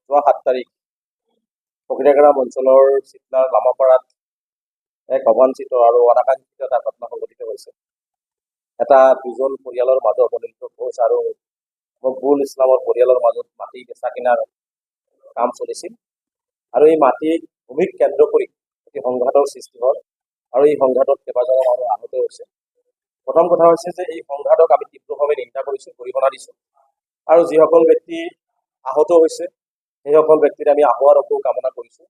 যোৱা 7 তাৰিখ ফকিৰাগ্ৰাম অঞ্চলৰ চিটলাৰ লামাপাৰাত এক অবাঞ্ছিত আৰু অনাকাংক্ষিত এটা ঘটনা সংঘটিত হৈছে। এটা দুজন পৰিয়ালৰ মাজত অনিন্দ ঘোষ আৰু মকবুল ইছলামৰ পৰিয়ালৰ মাজত মাটি বেচা কিনাৰ কাম চলিছিল আৰু এই মাটি ভূমিক কেন্দ্ৰ কৰি এটি সংঘাতৰ সৃষ্টি হ'ল আৰু এই সংঘাতত কেইবাজনো মানুহ আহত হৈছে। প্ৰথম কথা হৈছে যে এই সংঘাতক আমি তীব্ৰভাৱে নিন্দা কৰিছোঁ, গৰিহণা দিছোঁ আৰু যিসকল ব্যক্তি আহত হৈছে সেইসকল ব্যক্তিৰ আমি আহোৱাৰ আৰোগ্য কামনা কৰিছোঁ।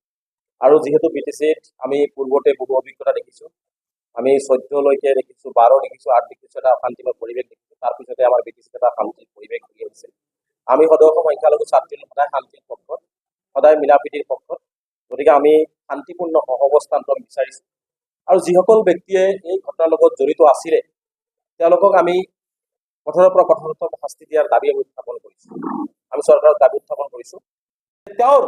আৰু যিহেতু BTCত আমি পূৰ্বতে বহু অভিজ্ঞতা দেখিছোঁ, আমি 14লৈকে দেখিছোঁ, 12 দেখিছোঁ, 8 দেখিছোঁ, এটা শান্তিময় পৰিৱেশ দেখিছোঁ। তাৰপিছতে আমাৰ BTCত এটা শান্তিৰ পৰিৱেশ ঘূৰি আহিছে। আমি সদস্য সংখ্যালঘু ছাত্ৰী সদায় শান্তিৰ পক্ষত, সদায় মিলাপ্ৰীতিৰ পক্ষত। গতিকে আমি শান্তিপূৰ্ণ সহাৱস্থান বিচাৰিছোঁ আৰু যিসকল ব্যক্তিয়ে এই ঘটনাৰ লগত জড়িত আছিলে তেওঁলোকক আমি কঠোৰৰ পৰা কঠোৰতম শাস্তি দিয়াৰ দাবী আমি উত্থাপন কৰিছোঁ। আমি চৰকাৰৰ দাবী উত্থাপন কৰিছোঁ তেওঁৰ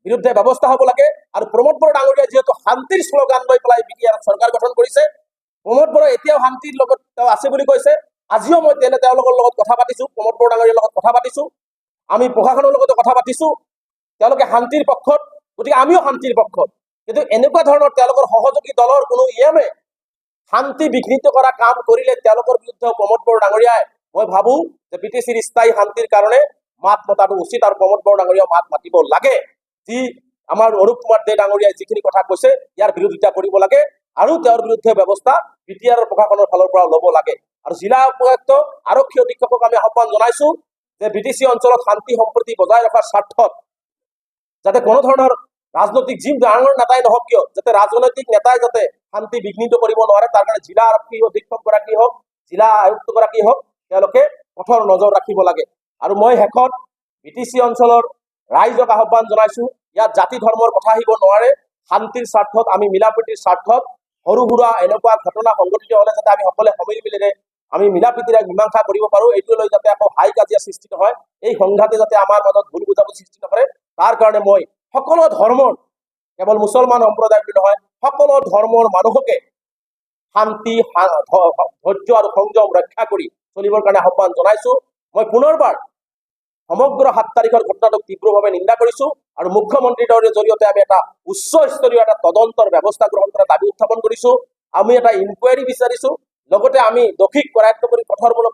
বিৰুদ্ধে ব্যৱস্থা হ'ব লাগে। আৰু প্ৰমোদ বড়ো ডাঙৰীয়াই যিহেতু শান্তিৰ শ্লোগান লৈ পেলাই BTR চৰকাৰ গঠন কৰিছে, প্ৰমোদ বড়ো এতিয়াও শান্তিৰ লগত তেওঁ আছে বুলি কৈছে। আজিও মই তেওঁলোকৰ লগত কথা পাতিছোঁ, প্ৰমোদ বড়ো ডাঙৰীয়াৰ লগত কথা পাতিছোঁ, আমি প্ৰশাসনৰ লগতো কথা পাতিছোঁ। তেওঁলোকে শান্তিৰ পক্ষত, গতিকে আমিও শান্তিৰ পক্ষত। কিন্তু এনেকুৱা ধৰণৰ তেওঁলোকৰ সহযোগী দলৰ কোনো ইএমএ শান্তি বিঘ্নিত কৰা কাম কৰিলে তেওঁলোকৰ বিৰুদ্ধে প্ৰমোদ বড়ো ডাঙৰীয়াই মই ভাবোঁ যে BTCৰ স্থায়ী শান্তিৰ কাৰণে মাত মতাটো উচিত আৰু প্ৰমোদ বড়ো ডাঙৰীয়াও মাত মাতিব লাগে। যি আমাৰ অৰূপ কুমাৰ দে ডাঙৰীয়াই যিখিনি কথা কৈছে ইয়াৰ বিৰোধিতা কৰিব লাগে আৰু তেওঁৰ বিৰুদ্ধে ব্যৱস্থা BTR প্ৰশাসনৰ ফালৰ পৰা ল'ব লাগে। আৰু জিলা উপায়ুক্ত আৰক্ষী অধীক্ষকক আমি আহ্বান জনাইছোঁ যে BTC অঞ্চলত শান্তি সম্প্ৰীতি বজাই ৰখাৰ স্বাৰ্থত যাতে কোনো ধৰণৰ ৰাজনৈতিক যি ডাঙৰ নেতাই নহওক কিয়, যাতে ৰাজনৈতিক নেতাই যাতে শান্তি বিঘ্নিত কৰিব নোৱাৰে তাৰ কাৰণে জিলা আৰক্ষী অধীক্ষকগৰাকী হওক, জিলা আয়ুক্তগৰাকী হওক, তেওঁলোকে কঠোৰ নজৰ ৰাখিব লাগে। আৰু মই শেষত BTC অঞ্চলৰ ৰাইজক আহ্বান জনাইছোঁ, ইয়াত জাতি ধৰ্মৰ কথা আহিব নোৱাৰে। শান্তিৰ স্বাৰ্থত, আমি মিলাপ্ৰীতিৰ স্বাৰ্থত সৰু সুৰা এনেকুৱা ঘটনা সংঘটিত হ'লে যাতে আমি সকলোৱে সমিলমিলেৰে আমি মিলাপ্ৰীতিৰে মীমাংসা কৰিব পাৰোঁ, এইটো লৈ যাতে আকৌ হাই কাজিয়া সৃষ্টি নহয়, এই সংঘাতে যাতে আমাৰ মাজত ভুল বুজাবুজি সৃষ্টি নকৰে, তাৰ কাৰণে মই সকলো ধৰ্মৰ, কেৱল মুছলমান সম্প্ৰদায় বুলি নহয়, সকলো ধৰ্মৰ মানুহকে শান্তি, ধৈৰ্য আৰু সংযম ৰক্ষা কৰি চলিবৰ কাৰণে আহ্বান জনাইছোঁ। মই পুনৰবাৰ সমগ্ৰ 7 তাৰিখৰ ঘটনাটোক তীব্ৰভাৱে নিন্দা কৰিছোঁ আৰু মুখ্যমন্ত্ৰীৰ জৰিয়তে আমি এটা উচ্চ স্তৰীয় এটা তদন্তৰ ব্যৱস্থা গ্ৰহণ কৰাৰ দাবী উত্থাপন কৰিছোঁ। আমি এটা ইনকুৱাৰী বিচাৰিছোঁ, লগতে আমি দোষীক কৰায়ত্ব কৰি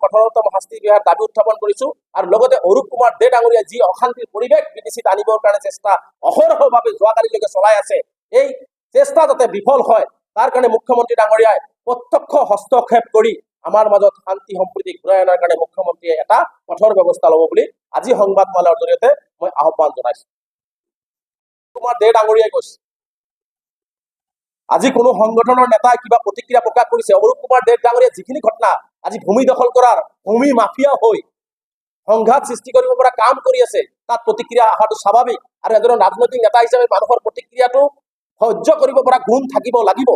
কঠোৰতম শাস্তি দিয়াৰ দাবী উত্থাপন কৰিছোঁ। আৰু লগতে অৰূপ কুমাৰ দে ডাঙৰীয়াই যি অশান্তিৰ পৰিৱেশ BTCত আনিবৰ কাৰণে চেষ্টা অহৰহভাৱে যোৱাকালিলৈকে চলাই আছে, এই চেষ্টা যাতে বিফল হয় তাৰ কাৰণে মুখ্যমন্ত্ৰী ডাঙৰীয়াই প্ৰত্যক্ষ হস্তক্ষেপ কৰি আমাৰ মাজত শান্তি সম্প্ৰীতি ঘূৰাই অনাৰ কাৰণে মুখ্যমন্ত্ৰীয়ে এটা কঠোৰ ব্যৱস্থা ল'ব বুলি আজি সংবাদমালাৰ জৰিয়তে মই আহ্বান জনাইছোঁ। কুমাৰ দে ডাঙৰীয়াই কৈছে, আজি কোনো সংগঠনৰ নেতাই কিবা প্ৰতিক্ৰিয়া প্ৰকাশ কৰিছে, অৰূপ কুমাৰ দে ডাঙৰীয়াই যিখিনি ঘটনা আজি ভূমি দখল কৰাৰ ভূমি মাফিয়া হৈ সংঘাত সৃষ্টি কৰিব পৰা কাম কৰি আছে, তাত প্ৰতিক্ৰিয়া অহাটো স্বাভাৱিক। আৰু এজন ৰাজনৈতিক নেতা হিচাপে মানুহৰ প্ৰতিক্ৰিয়াটো সহ্য কৰিব পৰা গুণ থাকিব লাগিব।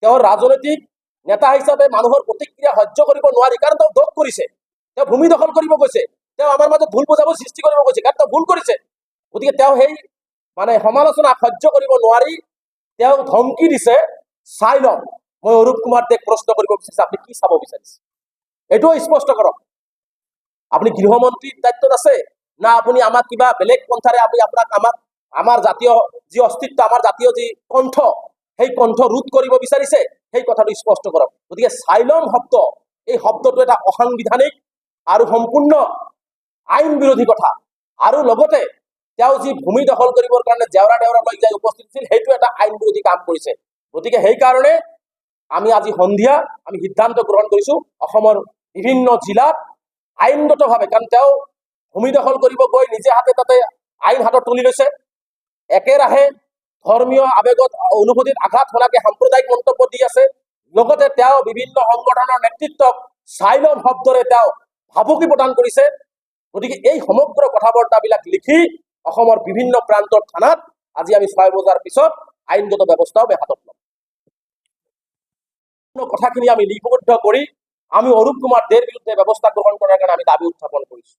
তেওঁৰ ৰাজনৈতিক নেতা হিচাপে মানুহৰ প্ৰতিক্ৰিয়া সহ্য কৰিব নোৱাৰি, কাৰণ তেওঁ দোষ কৰিছে, তেওঁ ভূমি দখল কৰিব গৈছে, তেওঁ আমাৰ মাজত ভুল বুজাবুজি সৃষ্টি কৰিব গৈছে, কাৰণ তেওঁ ভুল কৰিছে। গতিকে তেওঁ সেই সমালোচনা সহ্য কৰিব নোৱাৰি তেওঁ ধমকি দিছে, চাই লওক। মই অৰূপ কুমাৰ দেক প্ৰশ্ন কৰিব বিচাৰিছোঁ, আপুনি কি চাব বিচাৰিছে এইটোও স্পষ্ট কৰক। আপুনি গৃহমন্ত্ৰীৰ দায়িত্বত আছে না আপুনি আমাক কিবা বেলেগ পন্থাৰে আমাক আমাৰ জাতীয় যি অস্তিত্ব, আমাৰ জাতীয় যি কণ্ঠ, সেই কণ্ঠ ৰোধ কৰিব বিচাৰিছে, সেই কথাটো স্পষ্ট কৰক। গতিকে চাইলম শব্দ, এই শব্দটো এটা অসাংবিধানিক আৰু সম্পূৰ্ণ আইন বিৰোধী কথা। আৰু লগতে তেওঁ যি ভূমি দখল কৰিবৰ কাৰণে জেওৰা লৈ যাই উপস্থিত আছিল, সেইটো এটা আইন বিৰোধী কাম কৰিছে। গতিকে সেইকাৰণে আমি আজি সন্ধিয়া আমি সিদ্ধান্ত গ্ৰহণ কৰিছোঁ অসমৰ বিভিন্ন জিলাত আইনগতভাৱে, কাৰণ তেওঁ ভূমি দখল কৰিব গৈ নিজে হাতে তাতে আইন হাতত তুলি লৈছে, একেৰাহে ধৰ্মীয় আৱেগত অনুভূতিত আঘাত হনাকে সাম্প্ৰদায়িক মন্তব্য দি আছে। লগতে তেওঁ বিভিন্ন সংগঠনৰ নেতৃত্বক চাইলম শব্দৰে তেওঁ ভাবুকি প্ৰদান কৰিছে। গতিকে এই সমগ্ৰ কথা বাৰ্তাবিলাক লিখি অসমৰ বিভিন্ন প্ৰান্তৰ থানাত আজি আমি 6 বজাৰ পিছত আইনগত ব্যৱস্থাও হাতত ল'ম। কথাখিনি আমি লিপিবদ্ধ কৰি আমি অৰূপ কুমাৰ দেৰ বিৰুদ্ধে ব্যৱস্থা গ্ৰহণ কৰাৰ কাৰণে আমি দাবী উত্থাপন কৰিছোঁ।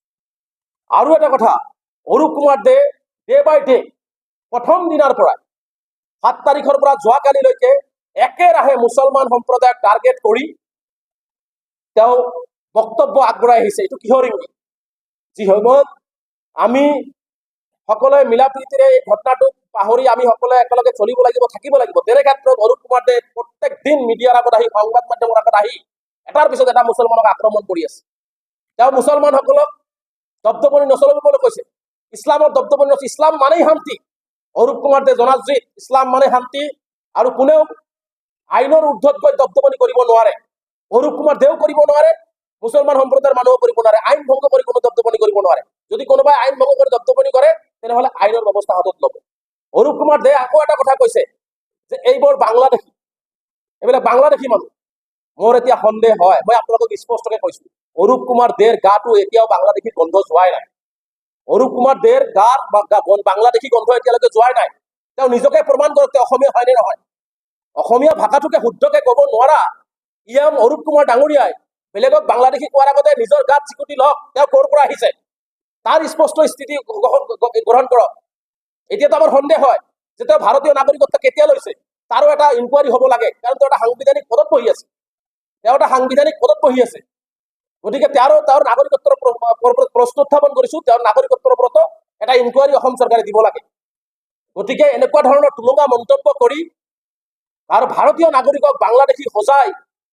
আৰু এটা কথা, অৰূপ কুমাৰ ডে বাই ডে প্ৰথম দিনাৰ পৰা 7 তাৰিখৰ পৰা যোৱাকালিলৈকে একেৰাহে মুছলমান সম্প্ৰদায়ক টাৰ্গেট কৰি তেওঁ বক্তব্য আগবঢ়াই আহিছে। এইটো কিহৰ ইংগিত? যি সময়ত আমি সকলোৱে মিলা প্ৰীতিৰে এই ঘটনাটোক পাহৰি আমি সকলোৱে একেলগে চলিব লাগিব, থাকিব লাগিব। তেনে ক্ষেত্ৰত অৰূপ কুমাৰ দে প্ৰত্যেক দিন মিডিয়াৰ আগত আহি, সংবাদ মাধ্যমৰ আগত আহি এটাৰ পিছত এটা মুছলমানক আক্ৰমণ কৰি আছে। তেওঁ মুছলমানসকলক দপদপনি নচলাবলৈ কৈছে, ইছলামৰ দপদপনি নচল, ইছলাম মানেই শান্তি। অৰূপ কুমাৰ দে জনাজীত ইছলাম মানে শান্তি, আৰু কোনেও আইনৰ ঊৰ্ধত গৈ দপদপনি কৰিব নোৱাৰে। অৰূপ কুমাৰ দেও কৰিব নোৱাৰে, মুছলমান সম্প্ৰদায়ৰ মানুহও কৰিব নোৱাৰে। আইন ভংগ কৰি কোনো দপদপনি কৰিব নোৱাৰে। যদি কোনোবাই আইন ভংগ কৰি দপদপনি কৰে তেনেহলে আইনৰ ব্যৱস্থা হাতত ল'ব। অৰূপ কুমাৰ দে আকৌ এটা কথা কৈছে যে এইবোৰ বাংলাদেশী, এইবিলাক বাংলাদেশী মানুহ। মোৰ এতিয়া সন্দেহ হয়, মই আপোনালোকক স্পষ্টকে কৈছো, অৰূপ কুমাৰ দেৰ গাটো এতিয়াও বাংলাদেশী গন্ধ যোৱাই নাই। অৰূপ কুমাৰ দেৰ গাৰ বাংলাদেশী গন্ধ এতিয়ালৈকে যোৱাই নাই। তেওঁ নিজকে প্ৰমাণ কৰক তেওঁ অসমীয়া হয় নে নহয়। অসমীয়া ভাষাটোকে শুদ্ধকে ক'ব নোৱাৰা ইয়াম অৰূপ কুমাৰ ডাঙৰীয়াই বেলেগক বাংলাদেশী কোৱাৰ আগতে নিজৰ গাত চিকুটি লওক, তেওঁ ক'ৰ পৰা আহিছে তাৰ স্পষ্ট স্থিতি গ্ৰহণ কৰক। এতিয়াতো আমাৰ সন্দেহ হয় যে তেওঁ ভাৰতীয় নাগৰিকত্ব কেতিয়া লৈছে, তাৰো এটা ইনকুৱাৰী হ'ব লাগে, কাৰণ তেওঁ এটা সাংবিধানিক পদত বহি আছে। গতিকে তেওঁৰ নাগৰিকত্বৰ প্ৰশ্ন উত্থাপন কৰিছো, তেওঁৰ নাগৰিকত্বৰ ওপৰতো এটা ইনকুৱাৰী অসম চৰকাৰে দিব লাগে। গতিকে এনেকুৱা ধৰণৰ টুলুঙা মন্তব্য কৰি আৰু ভাৰতীয় নাগৰিকক বাংলাদেশী সজাই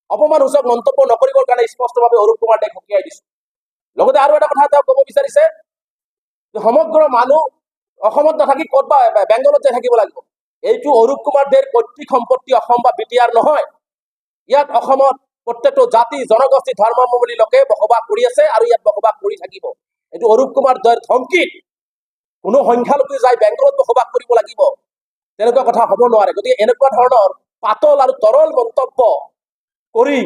অপমানসূচক মন্তব্য নকৰিবৰ কাৰণে স্পষ্টভাৱে অৰূপ কুমাৰ দেক সকীয়াই দিছো। লগতে আৰু এটা কথা তেওঁ ক'ব বিচাৰিছে যে সমগ্ৰ মানুহ অসমত নাথাকি ক'ত বা বেংগলত যাই থাকিব লাগিব। এইটো অৰূপ কুমাৰ দেৰ পৈতৃক সম্পত্তি অসম বা বিটিআৰ নহয়। ইয়াত অসমত প্ৰত্যেকটো জাতি, জনগোষ্ঠী, ধৰ্মাৱলম্বী লোকে বসবাস কৰি আছে আৰু ইয়াত বসবাস কৰি থাকিব। এইটো অৰূপ কুমাৰ দেৰ ধমকিত কোনো সংখ্যালঘু যাই বেংগলত বসবাস কৰিব লাগিব তেনেকুৱা কথা হ'ব নোৱাৰে। গতিকে এনেকুৱা ধৰণৰ পাতল আৰু তৰল মন্তব্য কৰি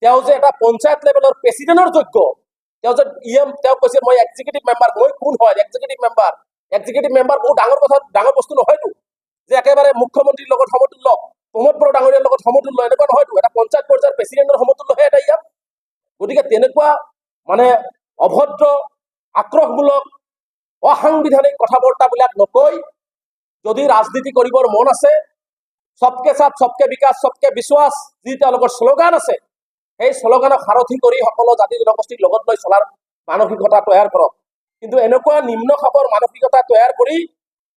তেওঁ যে এটা পঞ্চায়ত লেভেলৰ প্ৰেচিডেণ্টৰ যোগ্য, তেওঁ যে তেওঁ কৈছে মই এক্সিকিউটিভ মেম্বাৰ, মই কোন হয় এক্সিকিউটিভ মেম্বাৰ বহুত ডাঙৰ কথা, ডাঙৰ বস্তু নহয়তো যে একেবাৰে মুখ্যমন্ত্ৰীৰ লগত সমতুল্য, প্ৰমোদ বড়ো ডাঙৰীয়াৰ লগত সমতুল্য, এনেকুৱা নহয়তো। এটা পঞ্চায়ত পৰ্যায়ৰ প্ৰেচিডেণ্টৰ সমতুল্যহে এটা ইয়াত। গতিকে তেনেকুৱা মানে অভদ্ৰ, আক্ৰোশমূলক, অসাংবিধানিক কথা বাৰ্তাবিলাক নকৈ যদি ৰাজনীতি কৰিবৰ মন আছে, সবকে সাথ সবকে বিকাশ সবকে বিশ্বাস যি তেওঁলোকৰ শ্লোগান আছে, সেই শ্লোগানক সাৰথি কৰি সকলো জাতি জনগোষ্ঠীক লগত লৈ চলাৰ মানসিকতা তৈয়াৰ কৰক। কিন্তু এনেকুৱা নিম্ন খাপৰ মানসিকতা তৈয়াৰ কৰি